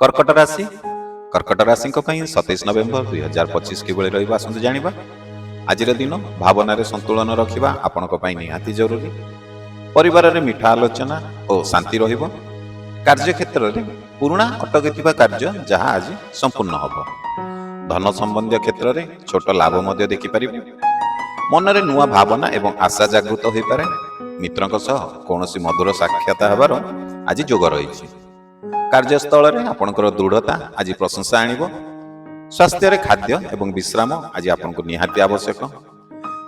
कर्कट राशि कर्कट राशि 27 नवेम्बर 2025 किभଳି ରହିବ ଆସନ୍ତୁ ଜାଣିବା। ଆଜିର ଦିନ ଭାବନାରେ ସନ୍ତୁଳନ ରଖିବା ଆପଣଙ୍କ ପାଇଁ ନିହାତି ଜରୁରୀ। ପରିବାରରେ ମିଠା ଆଲୋଚନା ଓ ଶାନ୍ତି ରହିବ। କାର୍ଯ୍ୟକ୍ଷେତ୍ରରେ ପୁରୁଣା ଅଟକିଥିବା କାର୍ଯ୍ୟ ଯାହା ଆଜି ସମ୍ପୂର୍ଣ୍ଣ ହେବ। ଧନ ସମ୍ବନ୍ଧୀୟ କ୍ଷେତ୍ରରେ ଛୋଟ ଲାଭ ମଧ୍ୟ ଦେଖିପାରିବେ। ମନରେ ନୂଆ ଭାବନା ଏବଂ ଆଶା ଜାଗୃତ ହୋଇପାରେ। ମିତ୍ରଙ୍କ ସହ କୌଣସି ମଧୁର ସାକ୍ଷାତ ହେବାର ଆଜି ଯୋଗ ରହିଛି। କାର୍ଯ୍ୟସ୍ଥଳରେ ଆପଣଙ୍କର ଦୃଢ଼ତା ଆଜି ପ୍ରଶଂସା ଆଣିବ। ସ୍ୱାସ୍ଥ୍ୟରେ ଖାଦ୍ୟ ଏବଂ ବିଶ୍ରାମ ଆଜି ଆପଣଙ୍କୁ ନିହାତି ଆବଶ୍ୟକ।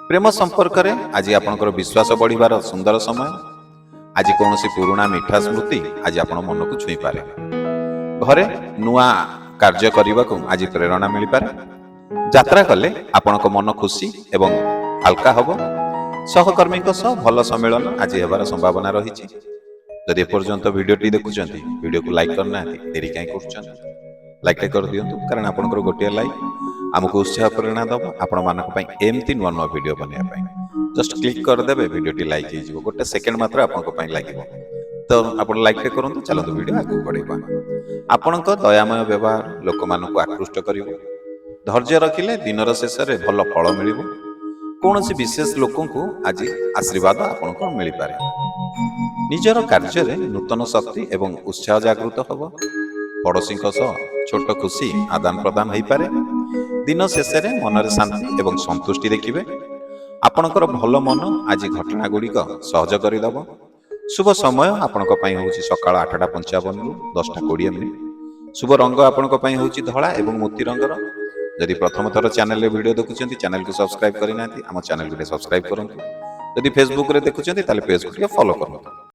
ପ୍ରେମ ସମ୍ପର୍କରେ ଆଜି ଆପଣଙ୍କର ବିଶ୍ୱାସ ବଢ଼ିବାର ସୁନ୍ଦର ସମୟ। ଆଜି କୌଣସି ପୁରୁଣା ମିଠା ସ୍ମୃତି ଆଜି ଆପଣ ମନକୁ ଛୁଇଁପାରେ। ଘରେ ନୂଆ କାର୍ଯ୍ୟ କରିବାକୁ ଆଜି ପ୍ରେରଣା ମିଳିପାରେ। ଯାତ୍ରା କଲେ ଆପଣଙ୍କ ମନ ଖୁସି ଏବଂ ହାଲକା ହେବ। ସହକର୍ମୀଙ୍କ ସହ ଭଲ ସମ୍ମିଳନ ଆଜି ହେବାର ସମ୍ଭାବନା ରହିଛି। ଯଦି ଏପର୍ଯ୍ୟନ୍ତ ଭିଡ଼ିଓଟି ଦେଖୁଛନ୍ତି, ଭିଡ଼ିଓକୁ ଲାଇକ୍ କରିନାହାନ୍ତି, ଡେରି କାହିଁ କରୁଛନ୍ତି? ଲାଇକ୍ଟା କରିଦିଅନ୍ତୁ, କାରଣ ଆପଣଙ୍କର ଗୋଟିଏ ଲାଇକ୍ ଆମକୁ ଉତ୍ସାହ ପ୍ରେରଣା ଦେବ ଆପଣମାନଙ୍କ ପାଇଁ ଏମିତି ନୂଆ ନୂଆ ଭିଡ଼ିଓ ବନେଇବା ପାଇଁ। ଜଷ୍ଟ କ୍ଲିକ୍ କରିଦେବେ, ଭିଡ଼ିଓଟି ଲାଇକ୍ ହେଇଯିବ। ଗୋଟେ ସେକେଣ୍ଡ ମାତ୍ର ଆପଣଙ୍କ ପାଇଁ ଲାଗିବ। ତ ଆପଣ ଲାଇକ୍ଟା କରନ୍ତୁ, ଚାଲନ୍ତୁ ଭିଡ଼ିଓ ଆଗକୁ ବଢ଼େଇବା। ଆପଣଙ୍କ ଦୟାମୟ ବ୍ୟବହାର ଲୋକମାନଙ୍କୁ ଆକୃଷ୍ଟ କରିବ। ଧୈର୍ଯ୍ୟ ରଖିଲେ ଦିନର ଶେଷରେ ଭଲ ଫଳ ମିଳିବ। କୌଣସି ବିଶେଷ ଲୋକଙ୍କୁ ଆଜି ଆଶୀର୍ବାଦ ଆପଣଙ୍କୁ ମିଳିପାରେ। ନିଜର କାର୍ଯ୍ୟରେ ନୂତନ ଶକ୍ତି ଏବଂ ଉତ୍ସାହ ଜାଗୃତ ହେବ। ପଡ଼ୋଶୀଙ୍କ ସହ ଛୋଟ ଖୁସି ଆଦାନ ପ୍ରଦାନ ହୋଇପାରେ। ଦିନ ଶେଷରେ ମନରେ ଶାନ୍ତି ଏବଂ ସନ୍ତୁଷ୍ଟି ଦେଖିବେ। ଆପଣଙ୍କର ଭଲ ମନ ଆଜି ଘଟଣାଗୁଡ଼ିକ ସହଜ କରିଦେବ। ଶୁଭ ସମୟ ଆପଣଙ୍କ ପାଇଁ ହେଉଛି ସକାଳ 8:55ରୁ 10:20। ଶୁଭ ରଙ୍ଗ ଆପଣଙ୍କ ପାଇଁ ହେଉଛି ଧଳା ଏବଂ ମୋତି ରଙ୍ଗର। ଯଦି ପ୍ରଥମ ଥର ଚ୍ୟାନେଲରେ ଭିଡ଼ିଓ ଦେଖୁଛନ୍ତି, ଚ୍ୟାନେଲକୁ ସବସ୍କ୍ରାଇବ୍ କରିନାହାନ୍ତି, ଆମ ଚ୍ୟାନେଲକୁ ଟିକେ ସବସ୍କ୍ରାଇବ୍ କରନ୍ତୁ। ଯଦି ଫେସବୁକରେ ଦେଖୁଛନ୍ତି, ତାହେଲେ ପେଜକୁ ଟିକେ ଫଲୋ କରନ୍ତୁ।